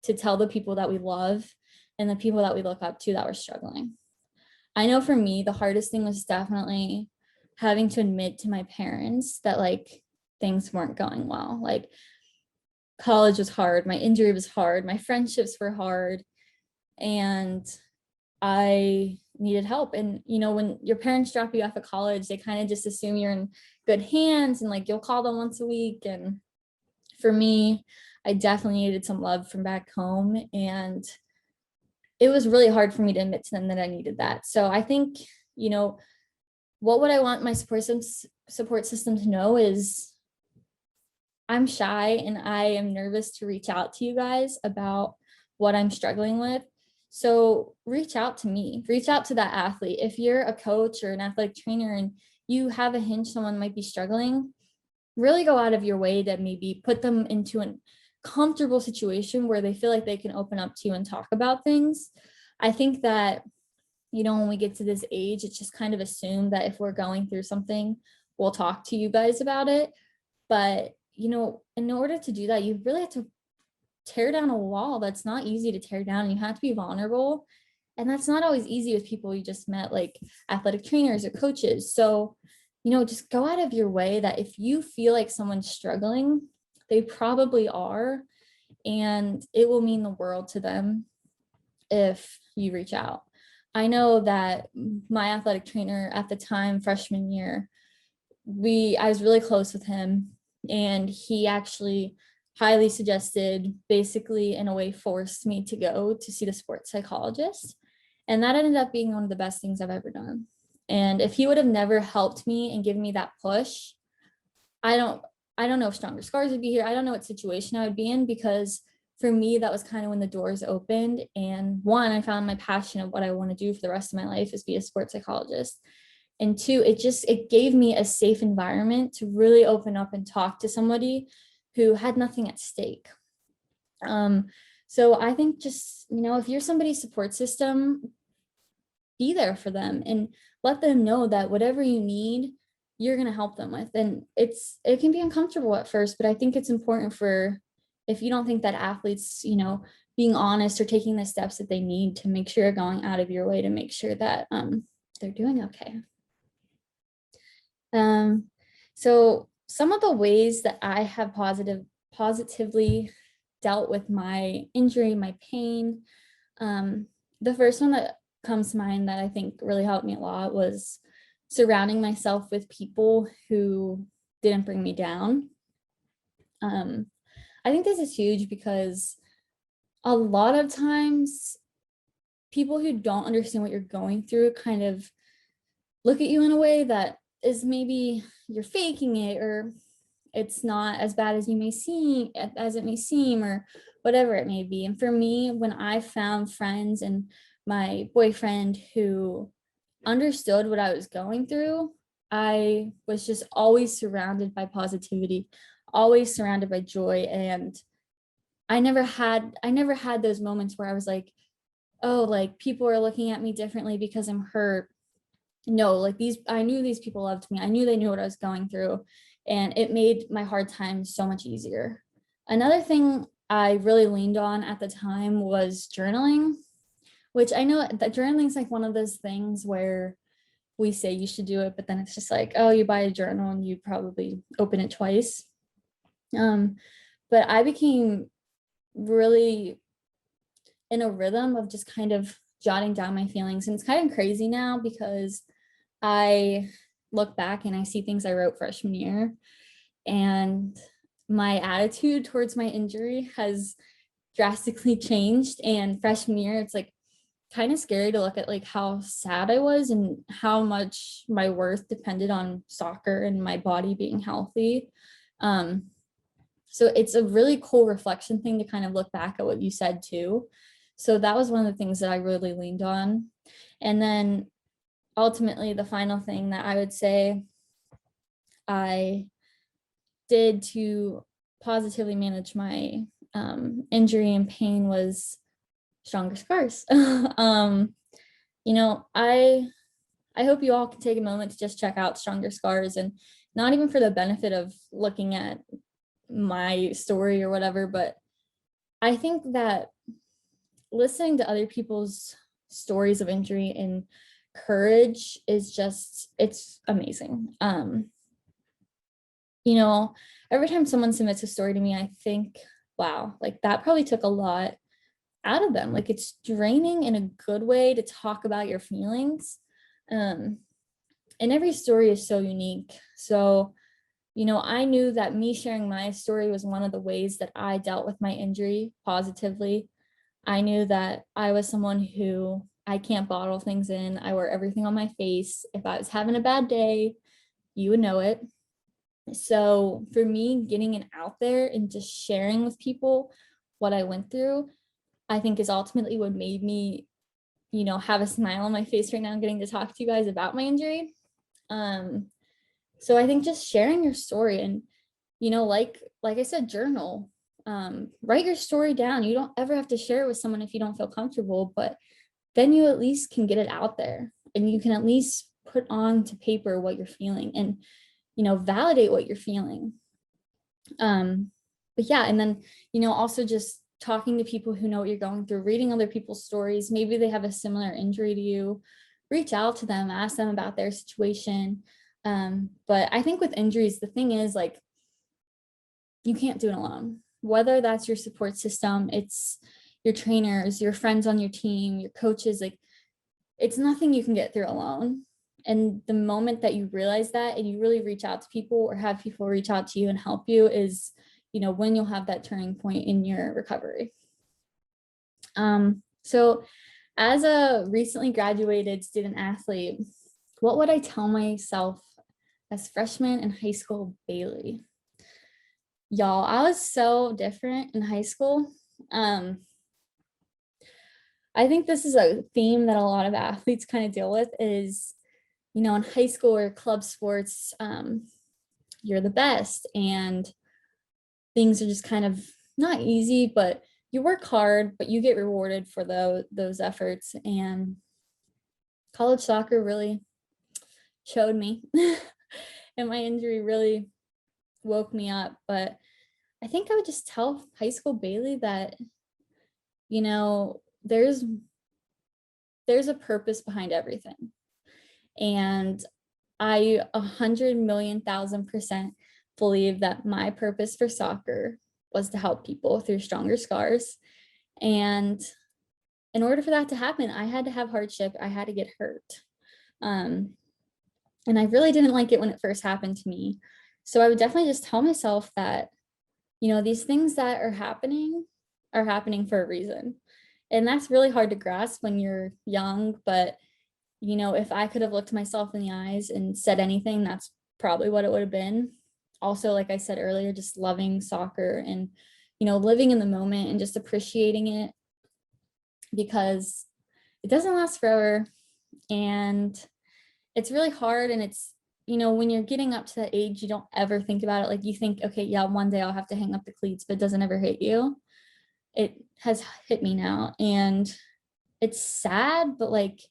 to tell the people that we love and the people that we look up to that we're struggling. I know for me, the hardest thing was definitely having to admit to my parents that like things weren't going well. Like college was hard, my injury was hard, my friendships were hard, and I needed help. And you know, when your parents drop you off at college, they kind of just assume you're in good hands and like you'll call them once a week. And for me, I definitely needed some love from back home, and it was really hard for me to admit to them that I needed that. So I think, you know, what would I want my support system to know is I'm shy and I am nervous to reach out to you guys about what I'm struggling with. So reach out to me, reach out to that athlete. If you're a coach or an athletic trainer and you have a hinge someone might be struggling, really go out of your way to maybe put them into a comfortable situation where they feel like they can open up to you and talk about things. I think that, you know, when we get to this age, it's just kind of assumed that if we're going through something, we'll talk to you guys about it. But, you know, in order to do that, you really have to tear down a wall that's not easy to tear down. And you have to be vulnerable. And that's not always easy with people you just met, like athletic trainers or coaches. So, you know, just go out of your way that if you feel like someone's struggling, they probably are. And it will mean the world to them if you reach out. I know that my athletic trainer at the time, freshman year, I was really close with him, and he actually highly suggested, basically in a way forced me to go to see the sports psychologist. And that ended up being one of the best things I've ever done. And if he would have never helped me and given me that push, I don't know if Stronger Scars would be here. I don't know what situation I would be in, because for me, that was kind of when the doors opened. And one, I found my passion of what I want to do for the rest of my life is be a sports psychologist. And two, it gave me a safe environment to really open up and talk to somebody who had nothing at stake. So I think just, you know, if you're somebody's support system, be there for them and let them know that whatever you need, you're going to help them with. And it can be uncomfortable at first, but I think it's important if you don't think that athletes, you know, being honest or taking the steps that they need, to make sure you're going out of your way to make sure that they're doing okay. So some of the ways that I have positively dealt with my injury, my pain, the first one that comes to mind that I think really helped me a lot was surrounding myself with people who didn't bring me down. I think this is huge because a lot of times people who don't understand what you're going through kind of look at you in a way that is maybe you're faking it, or it's not as bad as it may seem, or whatever it may be. And for me, when I found friends and my boyfriend who understood what I was going through, I was just always surrounded by positivity, always surrounded by joy. And I never had those moments where I was like, oh, like people are looking at me differently because I'm hurt. No, like I knew these people loved me. I knew they knew what I was going through, and it made my hard times so much easier. Another thing I really leaned on at the time was journaling, which I know that journaling is like one of those things where we say you should do it, but then it's just like, oh, you buy a journal and you probably open it twice. But I became really in a rhythm of just kind of jotting down my feelings. And it's kind of crazy now because I look back and I see things I wrote freshman year, and my attitude towards my injury has drastically changed. And freshman year, it's like kind of scary to look at like how sad I was and how much my worth depended on soccer and my body being healthy. So it's a really cool reflection thing to kind of look back at what you said too. So that was one of the things that I really leaned on. And then ultimately the final thing that I would say I did to positively manage my injury and pain was Stronger Scars. You know, I hope you all can take a moment to just check out Stronger Scars, and not even for the benefit of looking at my story or whatever, but I think that listening to other people's stories of injury and courage is just, it's amazing. You know, every time someone submits a story to me, I think, wow, like that probably took a lot out of them. Like, it's draining in a good way to talk about your feelings. And every story is so unique. So, you know, I knew that me sharing my story was one of the ways that I dealt with my injury positively. I knew that I was someone who, I can't bottle things in. I wear everything on my face. If I was having a bad day, you would know it. So for me, getting it out there and just sharing with people what I went through, I think is ultimately what made me, you know, have a smile on my face right now, getting to talk to you guys about my injury. So I think just sharing your story, and, you know, like I said, journal, write your story down. You don't ever have to share it with someone if you don't feel comfortable, but then you at least can get it out there, and you can at least put on to paper what you're feeling, and, you know, validate what you're feeling. But yeah, and then, you know, also just talking to people who know what you're going through, reading other people's stories. Maybe they have a similar injury to you. Reach out to them, ask them about their situation. But I think with injuries, the thing is, like, you can't do it alone. Whether that's your support system, it's your trainers, your friends on your team, your coaches, like, it's nothing you can get through alone. And the moment that you realize that and you really reach out to people, or have people reach out to you and help you, is, you know, when you'll have that turning point in your recovery. So as a recently graduated student athlete, what would I tell myself as freshman in high school Bailey? Y'all, I was so different in high school. I think this is a theme that a lot of athletes kind of deal with, is, you know, in high school or club sports, you're the best, and things are just kind of not easy, but you work hard, but you get rewarded for those efforts. And college soccer really showed me, and my injury really woke me up. But I think I would just tell high school Bailey that, you know, there's a purpose behind everything. And I 100,000,000% believe that my purpose for soccer was to help people through Stronger Scars. And in order for that to happen, I had to have hardship. I had to get hurt. And I really didn't like it when it first happened to me. So I would definitely just tell myself that, you know, these things that are happening for a reason. And that's really hard to grasp when you're young. But, you know, if I could have looked myself in the eyes and said anything, that's probably what it would have been. Also, like I said earlier, just loving soccer and, you know, living in the moment and just appreciating it, because it doesn't last forever, and it's really hard. And it's, you know, when you're getting up to that age, you don't ever think about it. Like, you think, okay, yeah, one day I'll have to hang up the cleats, but it doesn't ever hit you. It has hit me now, and it's sad, but like,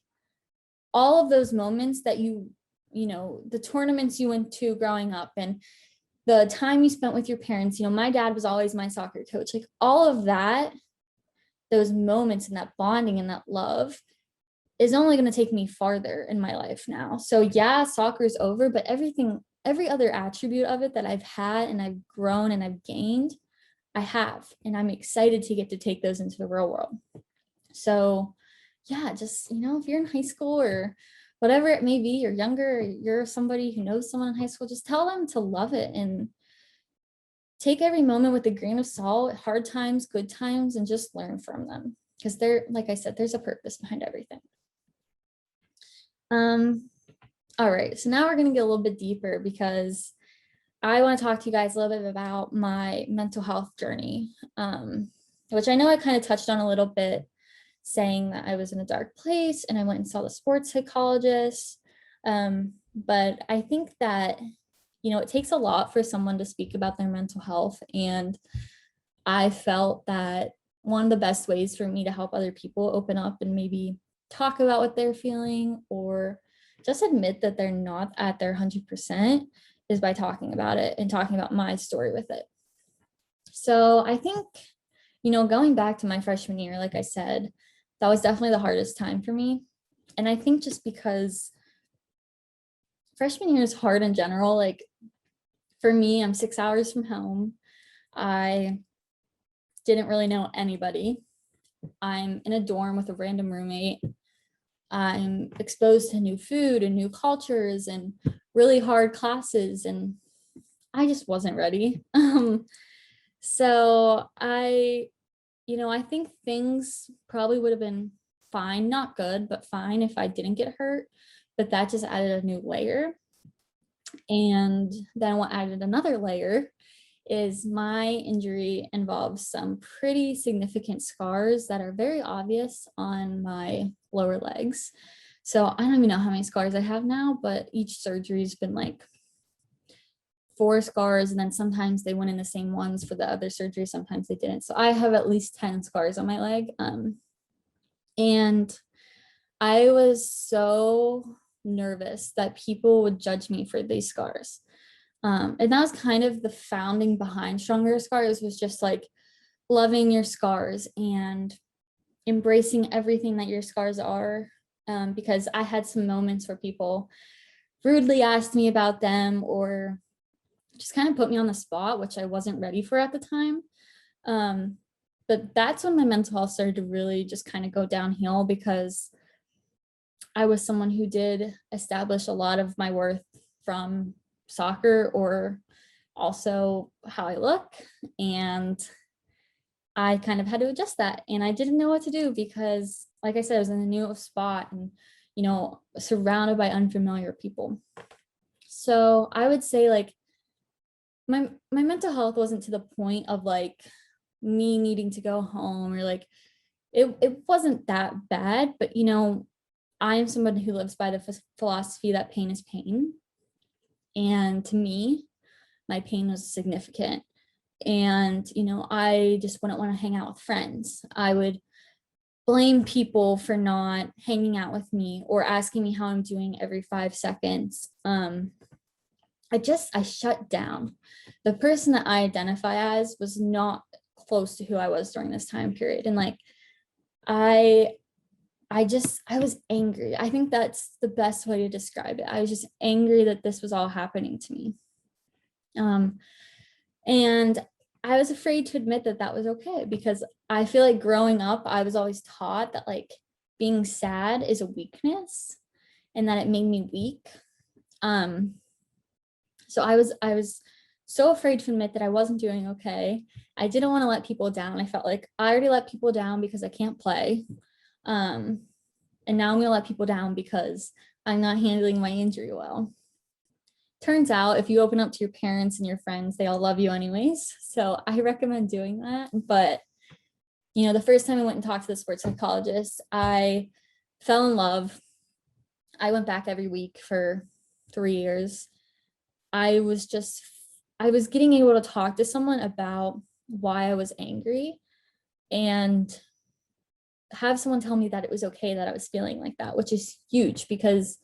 all of those moments that you know, the tournaments you went to growing up, and the time you spent with your parents, you know, my dad was always my soccer coach, like all of that, those moments and that bonding and that love is only going to take me farther in my life now. So yeah, soccer is over, but every other attribute of it that I've had and I've grown and I've gained, I have, and I'm excited to get to take those into the real world. So yeah, just, you know, if you're in high school or whatever it may be, you're younger, or you're somebody who knows someone in high school, just tell them to love it and take every moment with a grain of salt, hard times, good times, and just learn from them. Because like I said, there's a purpose behind everything. All right, so now we're going to get a little bit deeper, because I want to talk to you guys a little bit about my mental health journey, which I know I kind of touched on a little bit, saying that I was in a dark place and I went and saw the sports psychologist. But I think that it takes a lot for someone to speak about their mental health. And I felt that one of the best ways for me to help other people open up and maybe talk about what they're feeling or just admit that they're not at their 100% is by talking about it and talking about my story with it. So I think, going back to my freshman year, like I said, that was definitely the hardest time for me. And I think just because freshman year is hard in general, like for me, I'm 6 hours from home. I didn't really know anybody. I'm in a dorm with a random roommate. I'm exposed to new food and new cultures and really hard classes, and I just wasn't ready. So I think things probably would have been fine, not good, but fine if I didn't get hurt, but that just added a new layer. And then what added another layer is my injury involves some pretty significant scars that are very obvious on my lower legs. So I don't even know how many scars I have now, but each surgery has been like 4 scars, and then sometimes they went in the same ones for the other surgery, sometimes they didn't. So I have at least 10 scars on my leg. And I was so nervous that people would judge me for these scars. And that was kind of the founding behind Stronger Scars, was just like loving your scars and embracing everything that your scars are. Because I had some moments where people rudely asked me about them or just kind of put me on the spot, which I wasn't ready for at the time. But that's when my mental health started to really just kind of go downhill, because I was someone who did establish a lot of my worth from soccer or also how I look. And I kind of had to adjust that. And I didn't know what to do because, like I said, I was in a new spot and, surrounded by unfamiliar people. So I would say like my mental health wasn't to the point of like me needing to go home or like, it wasn't that bad, but I am somebody who lives by the philosophy that pain is pain. And to me, my pain was significant. And, I just wouldn't want to hang out with friends. I would blame people for not hanging out with me or asking me how I'm doing every 5 seconds. I shut down. The person that I identify as was not close to who I was during this time period. And like, I was angry. I think that's the best way to describe it. I was just angry that this was all happening to me. And I was afraid to admit that that was okay, because I feel like growing up, I was always taught that like being sad is a weakness and that it made me weak. So I was so afraid to admit that I wasn't doing okay. I didn't want to let people down. I felt like I already let people down because I can't play. And now I'm going to let people down because I'm not handling my injury well. Turns out if you open up to your parents and your friends, they all love you anyways. So I recommend doing that. But, the first time I went and talked to the sports psychologist, I fell in love. I went back every week for 3 years. I was getting able to talk to someone about why I was angry and have someone tell me that it was okay that I was feeling like that, which is huge, because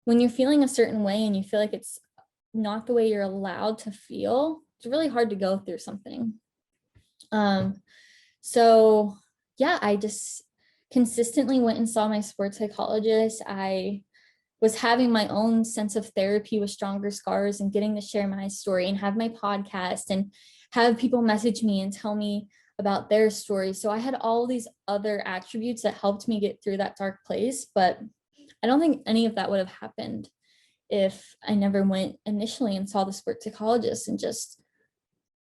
when you're feeling a certain way and you feel like it's not the way you're allowed to feel, it's really hard to go through something. So yeah, I just consistently went and saw my sports psychologist. I was having my own sense of therapy with Stronger Scars and getting to share my story and have my podcast and have people message me and tell me about their story. So I had all these other attributes that helped me get through that dark place, but I don't think any of that would have happened if I never went initially and saw the sports psychologist and just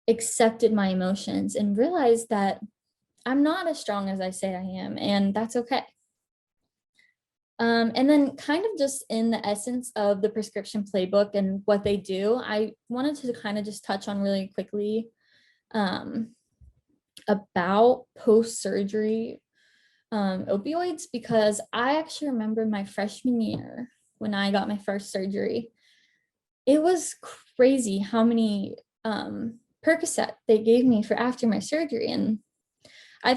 accepted my emotions and realized that I'm not as strong as I say I am, and that's okay. And then kind of just in the essence of the prescription playbook and what they do, I wanted to kind of just touch on really quickly about post-surgery opioids, because I actually remember my freshman year when I got my first surgery. it was crazy how many Percocet they gave me for after my surgery. And I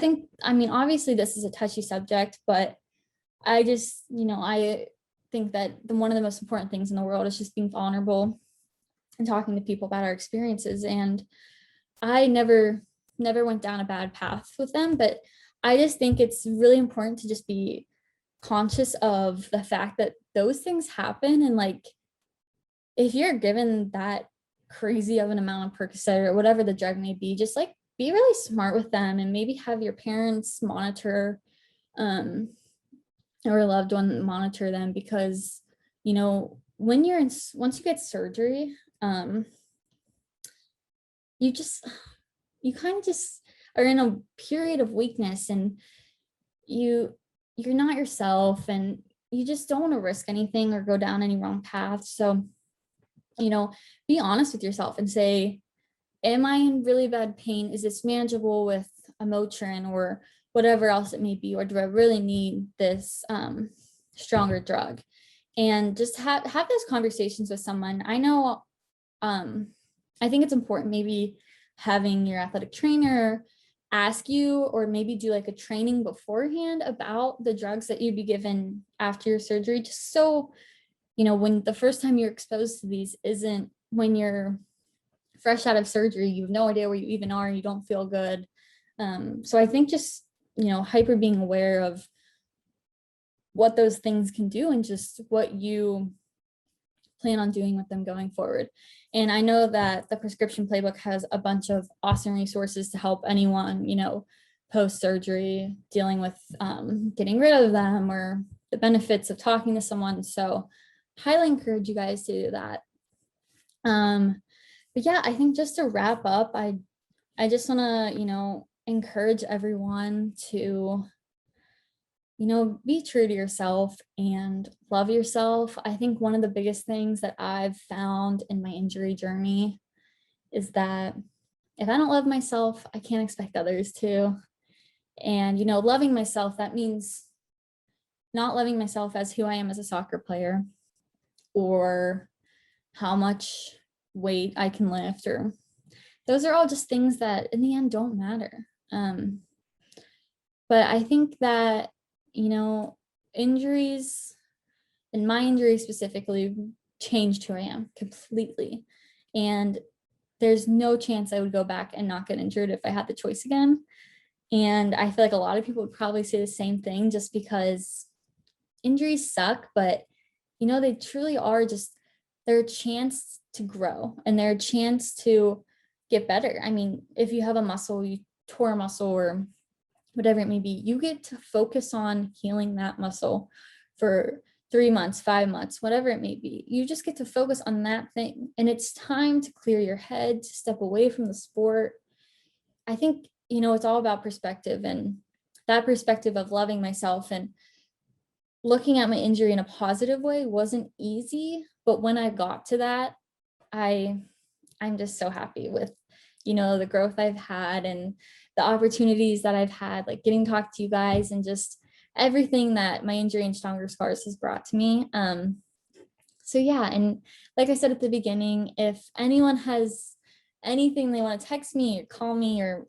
mean, obviously this is a touchy subject, but I just, I think that one of the most important things in the world is just being vulnerable and talking to people about our experiences. And I never went down a bad path with them, but I just think it's really important to just be conscious of the fact that those things happen. And like, if you're given that crazy of an amount of Percocet or whatever the drug may be, just like be really smart with them and maybe have your parents monitor or a loved one monitor them, because when once you get surgery, you kind of just are in a period of weakness, and you're not yourself, and you just don't want to risk anything or go down any wrong path. So be honest with yourself and say, am I in really bad pain? Is this manageable with a Motrin or whatever else it may be, or do I really need this stronger drug? And just have those conversations with someone. I know, I think it's important maybe having your athletic trainer ask you, or maybe do like a training beforehand about the drugs that you'd be given after your surgery, just so, when the first time you're exposed to these isn't when you're fresh out of surgery, you have no idea where you even are, and you don't feel good. So I think just, hyper being aware of what those things can do and just what you plan on doing with them going forward. And I know that the prescription playbook has a bunch of awesome resources to help anyone, post-surgery, dealing with getting rid of them or the benefits of talking to someone. So highly encourage you guys to do that. But yeah, I think just to wrap up, I just want to, encourage everyone to, be true to yourself and love yourself. I think one of the biggest things that I've found in my injury journey is that if I don't love myself, I can't expect others to. And, loving myself, that means not loving myself as who I am as a soccer player, or how much weight I can lift, or those are all just things that in the end don't matter. But I think that, injuries, and my injury specifically, changed who I am completely. And there's no chance I would go back and not get injured if I had the choice again. And I feel like a lot of people would probably say the same thing, just because injuries suck, but they truly are just, they're a chance to grow, and they're a chance to get better. I mean, if you have a muscle, you tore a muscle or whatever it may be, you get to focus on healing that muscle for 3 months, 5 months, whatever it may be. You just get to focus on that thing. And it's time to clear your head, to step away from the sport. I think, it's all about perspective, and that perspective of loving myself and looking at my injury in a positive way wasn't easy. But when I got to that, I'm just so happy with, the growth I've had and the opportunities that I've had, like getting to talk to you guys, and just everything that my injury and Stronger Scars has brought to me. So yeah, and like I said at the beginning, if anyone has anything they want to text me or call me or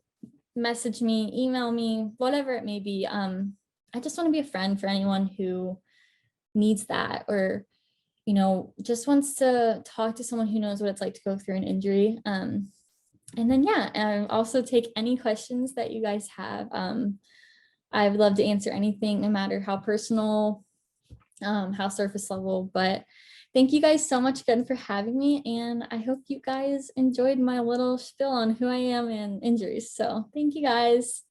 message me, email me, whatever it may be, I just want to be a friend for anyone who needs that, or just wants to talk to someone who knows what it's like to go through an injury. And then, yeah, also take any questions that you guys have. I would love to answer anything, no matter how personal, how surface level. But thank you guys so much again for having me. And I hope you guys enjoyed my little spiel on who I am and injuries. So thank you guys.